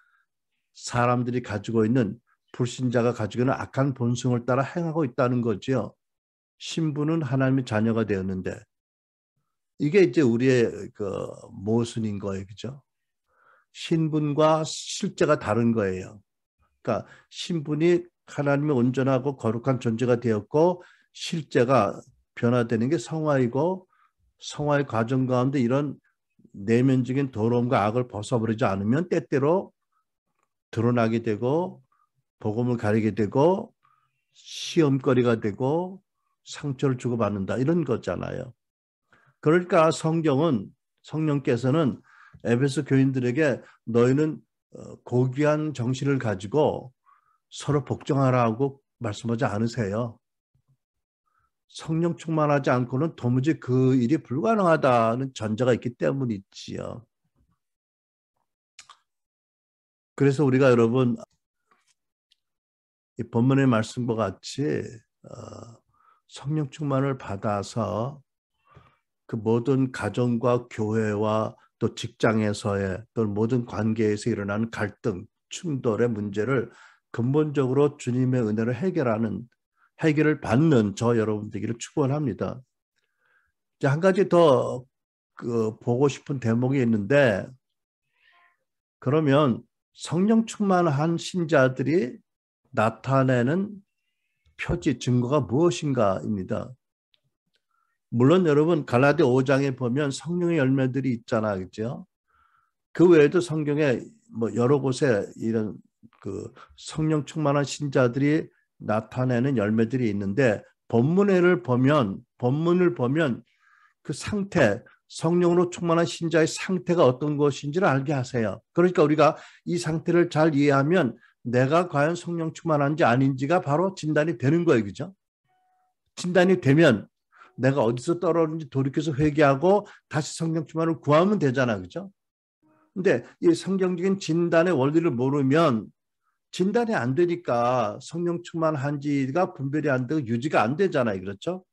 사람들이 가지고 있는 불신자가 가지고 있는 악한 본성을 따라 행하고 있다는 거죠. 신부는 하나님의 자녀가 되었는데 이게 이제 우리의 그 모순인 거예요. 그죠? 신분과 실제가 다른 거예요. 그러니까 신분이 하나님의 온전하고 거룩한 존재가 되었고 실제가 변화되는 게 성화이고 성화의 과정 가운데 이런 내면적인 더러움과 악을 벗어버리지 않으면 때때로 드러나게 되고 복음을 가리게 되고 시험거리가 되고 상처를 주고받는다 이런 거잖아요. 그러니까 성령께서는 에베소 교인들에게 너희는 고귀한 정신을 가지고 서로 복종하라고 말씀하지 않으세요. 성령 충만하지 않고는 도무지 그 일이 불가능하다는 전제가 있기 때문이지요. 그래서 우리가 여러분 이 본문의 말씀과 같이 성령 충만을 받아서 그 모든 가정과 교회와 또 직장에서의 또 모든 관계에서 일어나는 갈등, 충돌의 문제를 근본적으로 주님의 은혜로 해결을 받는 저 여러분 되기를 축원합니다. 이제 한 가지 더 보고 싶은 대목이 있는데 그러면 성령 충만한 신자들이 나타내는 표지, 증거가 무엇인가입니다. 물론 여러분 갈라디아 5장에 보면 성령의 열매들이 있잖아, 그렇죠? 그 외에도 성경에 뭐 여러 곳에 이런 그 성령 충만한 신자들이 나타내는 열매들이 있는데 본문을 보면 그 상태, 성령으로 충만한 신자의 상태가 어떤 것인지를 알게 하세요. 그러니까 우리가 이 상태를 잘 이해하면 내가 과연 성령 충만한지 아닌지가 바로 진단이 되는 거예요. 그죠? 진단이 되면 내가 어디서 떨어졌는지 돌이켜서 회개하고 다시 성령 충만을 구하면 되잖아. 그죠? 근데 이 성경적인 진단의 원리를 모르면 진단이 안 되니까 성령 충만한지가 분별이 안 되고 유지가 안 되잖아요. 그렇죠?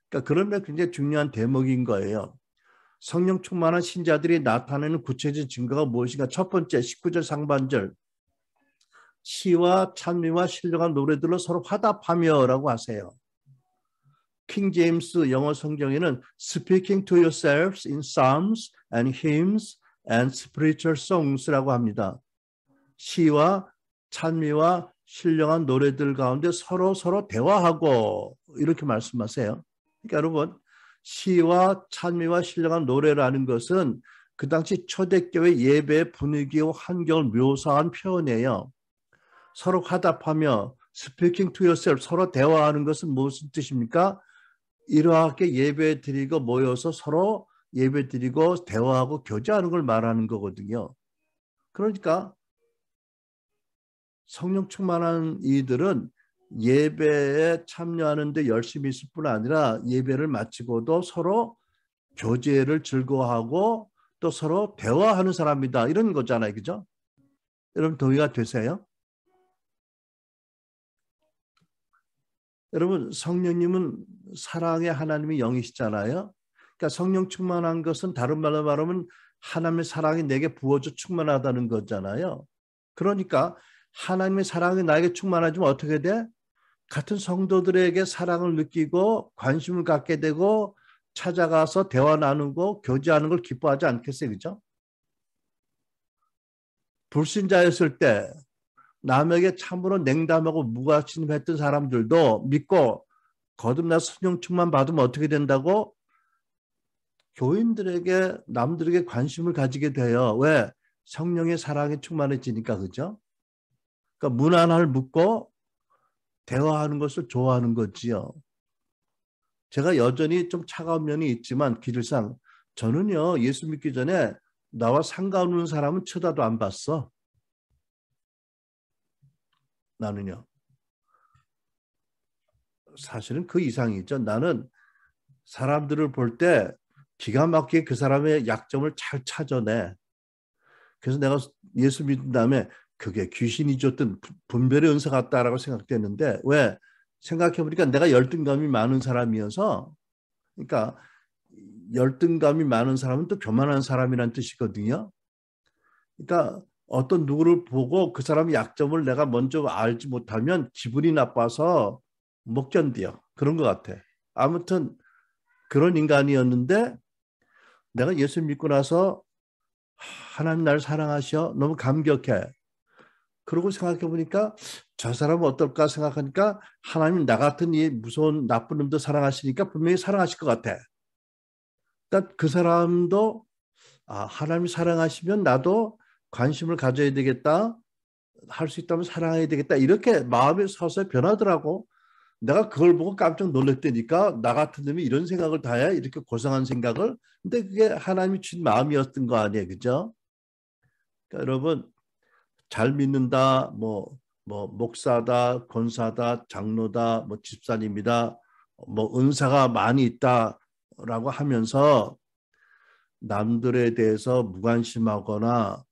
그러니까 그런 게 굉장히 중요한 대목인 거예요. 성령 충만한 신자들이 나타내는 구체적인 증거가 무엇인가? 첫 번째 19절 상반절 시와 찬미와 신령한 노래들로 서로 화답하며라고 하세요. 킹 제임스 영어 성경에는 speaking to yourselves in psalms and hymns and spiritual songs라고 합니다. 시와 찬미와 신령한 노래들 가운데 서로 대화하고 이렇게 말씀하세요. 그러니까 여러분 시와 찬미와 신령한 노래라는 것은 그 당시 초대교회 예배 분위기와 환경을 묘사한 표현이에요. 서로 화답하며 speaking to yourself 서로 대화하는 것은 무슨 뜻입니까? 이렇게 예배 드리고 모여서 서로 예배 드리고 대화하고 교제하는 걸 말하는 거거든요. 그러니까 성령 충만한 이들은 예배에 참여하는 데 열심히 있을 뿐 아니라 예배를 마치고도 서로 교제를 즐거워하고 또 서로 대화하는 사람이다. 이런 거잖아요. 그죠? 여러분 동의가 되세요? 여러분 성령님은 사랑의 하나님의 영이시잖아요. 그러니까 성령 충만한 것은 다른 말로 말하면 하나님의 사랑이 내게 부어져 충만하다는 거잖아요. 그러니까 하나님의 사랑이 나에게 충만하지만 어떻게 돼? 같은 성도들에게 사랑을 느끼고 관심을 갖게 되고 찾아가서 대화 나누고 교제하는 걸 기뻐하지 않겠어요? 그죠? 불신자였을 때 남에게 참으로 냉담하고 무관심했던 사람들도 믿고 거듭나서 성령 충만 받으면 어떻게 된다고? 교인들에게 남들에게 관심을 가지게 돼요. 왜? 성령의 사랑이 충만해지니까. 그죠? 그러니까 문 하나를 묻고 대화하는 것을 좋아하는 거지요. 제가 여전히 좀 차가운 면이 있지만 기질상 저는요 예수 믿기 전에 나와 상관없는 사람은 쳐다도 안 봤어. 나는요. 사실은 그 이상이죠. 나는 사람들을 볼 때 기가 막히게 그 사람의 약점을 잘 찾아내. 그래서 내가 예수 믿은 다음에 그게 귀신이 줬던 분별의 은사 같다라고 생각됐는데 왜? 생각해보니까 내가 열등감이 많은 사람이어서 그러니까 열등감이 많은 사람은 또 교만한 사람이란 뜻이거든요. 그러니까 어떤 누구를 보고 그 사람의 약점을 내가 먼저 알지 못하면 기분이 나빠서 못 견뎌. 그런 것 같아. 아무튼 그런 인간이었는데 내가 예수 믿고 나서 하나님 나를 사랑하셔. 너무 감격해. 그러고 생각해 보니까 저 사람은 어떨까 생각하니까 하나님 나 같은 이 무서운 나쁜 놈도 사랑하시니까 분명히 사랑하실 것 같아. 그러니까 그 사람도 하나님이 사랑하시면 나도 관심을 가져야 되겠다. 할 수 있다면 사랑해야 되겠다. 이렇게 마음이 서서히 변하더라고. 내가 그걸 보고 깜짝 놀랐다니까 나 같은 놈이 이런 생각을 다 해? 이렇게 고상한 생각을. 근데 그게 하나님이 준 마음이었던 거 아니에요. 그죠? 그러니까 여러분 잘 믿는다. 뭐 목사다, 권사다, 장로다, 뭐 집사님이다. 뭐 은사가 많이 있다라고 하면서 남들에 대해서 무관심하거나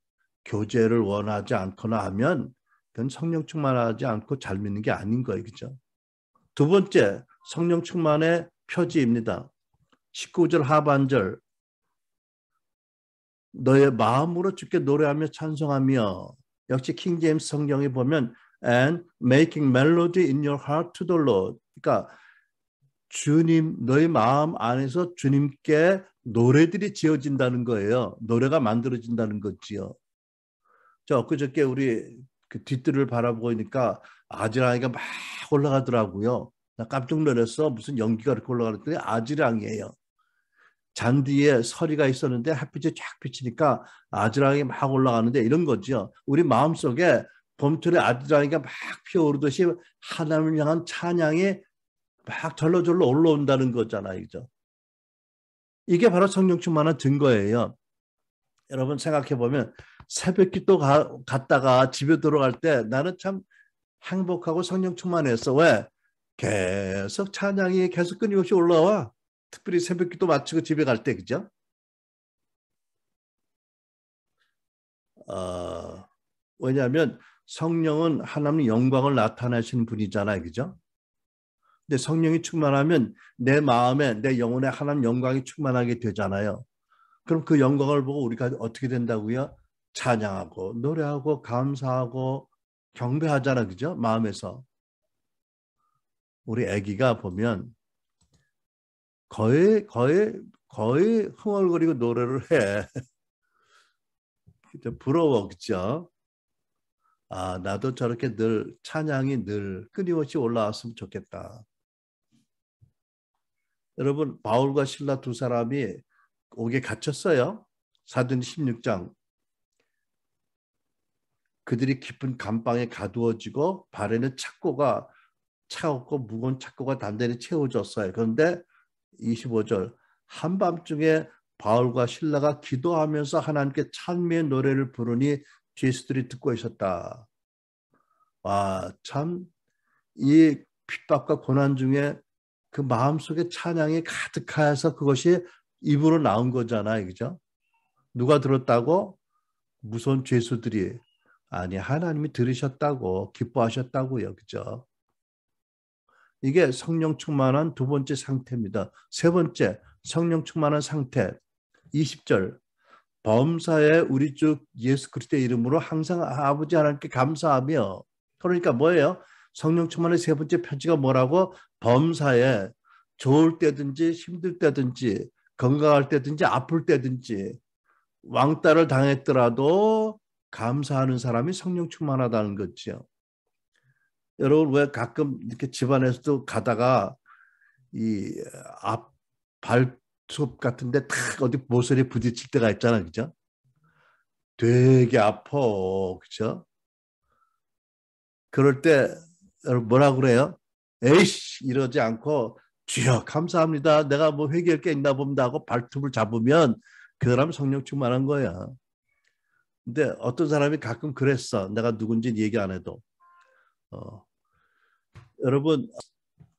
교제를 원하지 않거나 하면 그건 성령 충만하지 않고 잘 믿는 게 아닌 거예요. 그죠? 두 번째, 성령 충만의 표지입니다. 19절 하반절 너의 마음으로 주께 노래하며 찬송하며 역시 킹 제임스 성경에 보면 and making melody in your heart to the Lord. 그러니까 주님 너의 마음 안에서 주님께 노래들이 지어진다는 거예요. 노래가 만들어진다는 거지요. 저 엊그저께 우리 그 뒷뜰을 바라보고 있으니까 아지랑이가 막 올라가더라고요. 나 깜짝 놀랐어. 무슨 연기가 이렇게 올라가더니 아지랑이에요. 잔디에 서리가 있었는데 햇빛이 쫙 비치니까 아지랑이 막 올라가는데 이런 거죠. 우리 마음속에 봄철에 아지랑이가 막 피어오르듯이 하나님을 향한 찬양이 막 절로절로 올라온다는 거잖아요. 그죠? 이게 바로 성령 충만한 증거예요. 여러분 생각해 보면 새벽 기도 갔다가 집에 들어갈 때 나는 참 행복하고 성령 충만했어. 왜? 계속 찬양이 계속 끊임없이 올라와. 특별히 새벽 기도 마치고 집에 갈 때, 그죠? 왜냐하면 성령은 하나님의 영광을 나타내시는 분이잖아요. 그죠? 근데 성령이 충만하면 내 마음에, 내 영혼에 하나님 영광이 충만하게 되잖아요. 그럼 그 영광을 보고 우리가 어떻게 된다고요? 찬양하고 노래하고 감사하고 경배하잖아. 그죠? 마음에서. 우리 아기가 보면 거의 흥얼거리고 노래를 해. 부러워. 그죠? 아, 나도 저렇게 늘 찬양이 늘 끊임없이 올라왔으면 좋겠다. 여러분, 바울과 실라 두 사람이 옥에 갇혔어요. 사도행 16장. 그들이 깊은 감방에 가두어지고 발에는 착고가 차갑고 무거운 착고가 단단히 채워졌어요. 그런데 25절 한밤중에 바울과 실라가 기도하면서 하나님께 찬미의 노래를 부르니 죄수들이 듣고 있었다. 와, 참 이 핍박과 고난 중에 그 마음속에 찬양이 가득하여서 그것이 입으로 나온 거잖아요. 그죠? 누가 들었다고? 무서운 죄수들이. 아니, 하나님이 들으셨다고, 기뻐하셨다고요. 그죠? 이게 성령 충만한 두 번째 상태입니다. 세 번째, 성령 충만한 상태. 20절. 범사에 우리 주 예수 그리스도의 이름으로 항상 아버지 하나님께 감사하며. 그러니까 뭐예요? 성령 충만의 세 번째 표지가 뭐라고? 범사에 좋을 때든지 힘들 때든지 건강할 때든지 아플 때든지 왕따를 당했더라도 감사하는 사람이 성령 충만하다는 거죠. 여러분 왜 가끔 이렇게 집안에서도 가다가 이 앞 발톱 같은데 탁 어디 모서리에 부딪힐 때가 있잖아, 그죠? 되게 아파, 그죠? 그럴 때 여러분 뭐라 그래요? 에이씨 이러지 않고 주여 감사합니다. 내가 뭐 회개할 게 있나 봅니다 하고 발톱을 잡으면 그 사람 성령 충만한 거야. 근데 어떤 사람이 가끔 그랬어. 내가 누군지 얘기 안 해도. 여러분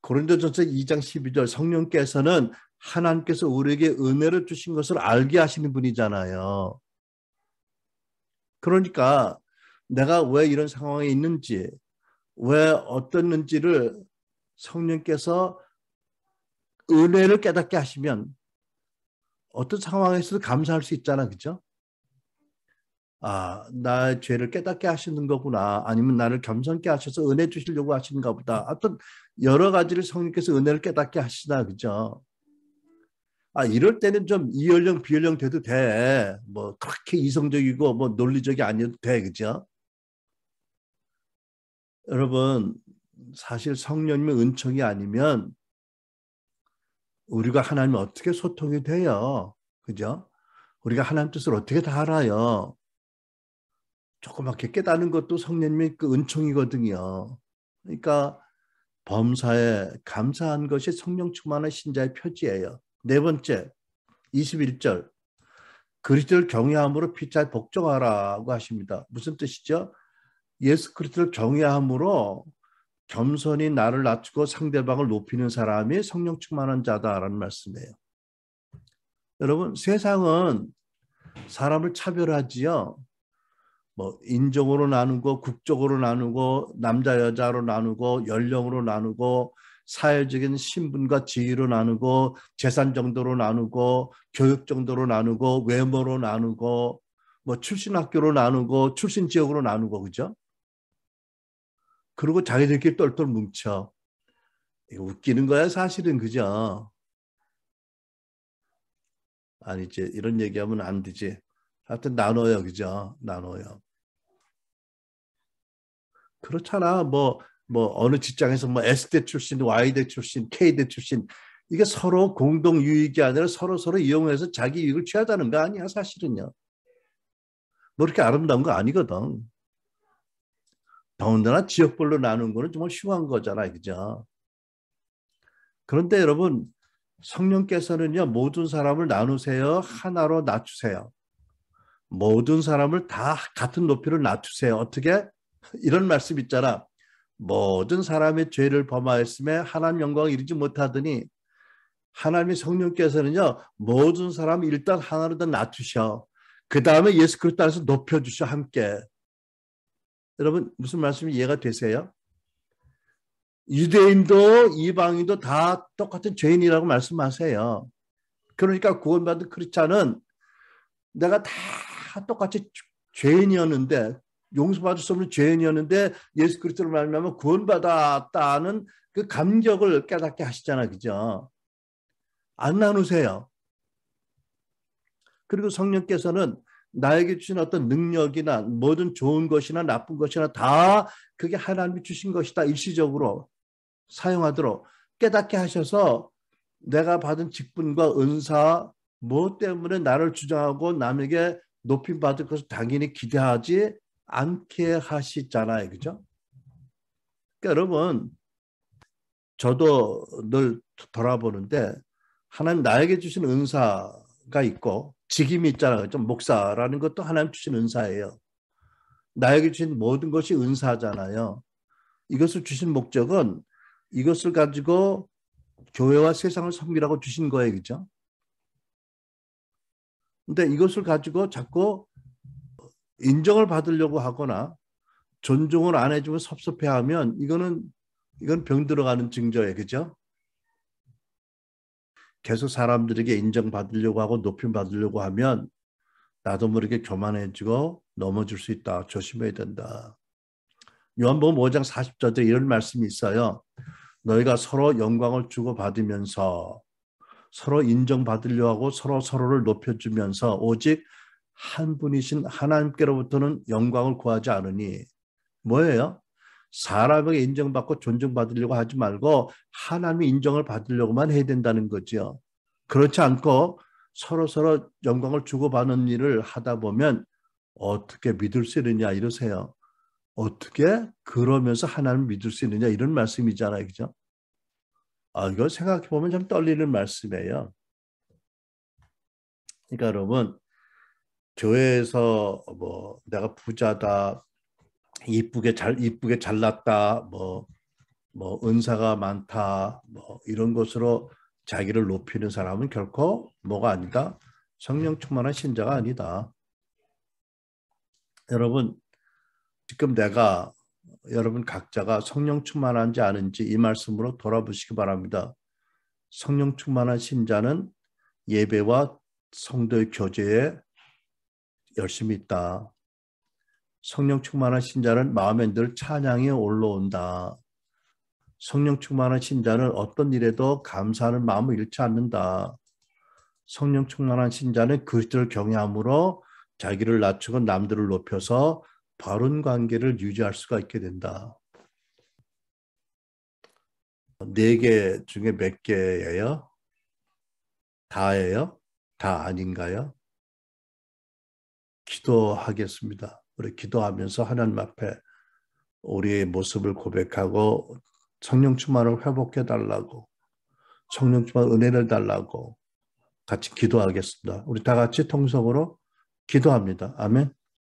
고린도전서 2장 12절 성령께서는 하나님께서 우리에게 은혜를 주신 것을 알게 하시는 분이잖아요. 그러니까 내가 왜 이런 상황에 있는지 왜 어떻는지를 성령께서 은혜를 깨닫게 하시면 어떤 상황에서도 감사할 수 있잖아. 그죠? 아, 나의 죄를 깨닫게 하시는 거구나. 아니면 나를 겸손케 하셔서 은혜 주시려고 하시는가 보다. 어떤 여러 가지를 성령께서 은혜를 깨닫게 하시나. 그죠? 아, 이럴 때는 좀 이연령, 비연령 돼도 돼. 뭐, 그렇게 이성적이고, 뭐, 논리적이 아니어도 돼. 그죠? 여러분, 사실 성령님의 은총이 아니면 우리가 하나님을 어떻게 소통이 돼요? 그죠? 우리가 하나님 뜻을 어떻게 다 알아요? 조그맣게 깨닫는 것도 성령님의 그 은총이거든요. 그러니까 범사에 감사한 것이 성령 충만한 신자의 표지예요. 네 번째, 21절. 그리스도를 경외함으로 피차에 복종하라고 하십니다. 무슨 뜻이죠? 예수 그리스도를 경외함으로 겸손히 나를 낮추고 상대방을 높이는 사람이 성령 충만한 자다라는 말씀이에요. 여러분, 세상은 사람을 차별하지요. 뭐 인종으로 나누고 국적으로 나누고 남자 여자로 나누고 연령으로 나누고 사회적인 신분과 지위로 나누고 재산 정도로 나누고 교육 정도로 나누고 외모로 나누고 뭐 출신 학교로 나누고 출신 지역으로 나누고 그죠? 그리고 자기들끼리 똘똘 뭉쳐. 이거 웃기는 거야 사실은 그죠? 아니지 이런 얘기하면 안 되지. 하여튼 나눠요 그죠? 나눠요. 그렇잖아. 뭐 어느 직장에서 뭐 S대 출신, Y대 출신, K대 출신 이게 서로 공동 유익이 아니라 서로 이용해서 자기 이익을 취하자는 거 아니야 사실은요. 뭐 이렇게 아름다운 거 아니거든. 더군다나 지역별로 나눈 거는 정말 흉한 거잖아, 그죠? 그런데 여러분 성령께서는요, 모든 사람을 나누세요. 하나로 낮추세요. 모든 사람을 다 같은 높이로 낮추세요. 어떻게? 이런 말씀 있잖아. 모든 사람의 죄를 범하였음에 하나님 영광을 이루지 못하더니 하나님의 성령께서는요, 모든 사람을 일단 하나로 더 낮추셔. 그 다음에 예수 그리스도 안에서 높여주셔, 함께. 여러분, 무슨 말씀이 이해가 되세요? 유대인도 이방인도 다 똑같은 죄인이라고 말씀하세요. 그러니까 구원받은 크리스찬은 내가 다 똑같이 죄인이었는데, 용서받을 수 없는 죄인이었는데 예수 그리스도를 말미암아 구원받았다는 그 감격을 깨닫게 하시잖아요. 그죠? 안 나누세요. 그리고 성령께서는 나에게 주신 어떤 능력이나 모든 좋은 것이나 나쁜 것이나 다 그게 하나님이 주신 것이다. 일시적으로 사용하도록 깨닫게 하셔서 내가 받은 직분과 은사, 무엇 때문에 나를 주장하고 남에게 높임받을 것을 당연히 기대하지 않게 하시잖아요. 그죠? 그러니까 여러분, 저도 늘 돌아보는데 하나님 나에게 주신 은사가 있고 직임이 있잖아요. 좀 목사라는 것도 하나님 주신 은사예요. 나에게 주신 모든 것이 은사잖아요. 이것을 주신 목적은 이것을 가지고 교회와 세상을 섬기라고 주신 거예요. 그죠? 근데 이것을 가지고 자꾸 인정을 받으려고 하거나 존중을 안 해주면 섭섭해하면 이건 병 들어가는 징조예요. 그죠? 계속 사람들에게 인정받으려고 하고 높임 받으려고 하면 나도 모르게 교만해지고 넘어질 수 있다. 조심해야 된다. 요한복음 5장 40절에 이런 말씀이 있어요. 너희가 서로 영광을 주고받으면서 서로 인정받으려 하고 서로를 높여주면서 오직 한 분이신 하나님께로부터는 영광을 구하지 않으니 뭐예요? 사람에게 인정받고 존중받으려고 하지 말고 하나님의 인정을 받으려고만 해야 된다는 거죠. 그렇지 않고 서로 영광을 주고받는 일을 하다 보면 어떻게 믿을 수 있느냐 이러세요. 어떻게 그러면서 하나님을 믿을 수 있느냐 이런 말씀이잖아요. 그죠? 이거 생각해 보면 좀 떨리는 말씀이에요. 그러니까 여러분, 교회에서 뭐 내가 부자다, 이쁘게 잘났다, 뭐 은사가 많다, 뭐 이런 것으로 자기를 높이는 사람은 결코 뭐가 아니다. 성령 충만한 신자가 아니다. 여러분, 지금 내가 여러분 각자가 성령 충만한지 아닌지 이 말씀으로 돌아보시기 바랍니다. 성령 충만한 신자는 예배와 성도의 교제에 열심히 있다. 성령 충만한 신자는 마음에 늘 찬양이 올라온다. 성령 충만한 신자는 어떤 일에도 감사하는 마음을 잃지 않는다. 성령 충만한 신자는 그리스도를 경외함으로 자기를 낮추고 남들을 높여서 바른 관계를 유지할 수가 있게 된다. 4개 중에 몇 개예요? 다예요? 다 아닌가요? 기도하겠습니다. 우리 기도하면서 하나님 앞에 우리의 모습을 고백하고 성령 충만을 회복해 달라고, 성령 충만 은혜를 달라고 같이 기도하겠습니다. 우리 다 같이 통성으로 기도합니다. 아멘.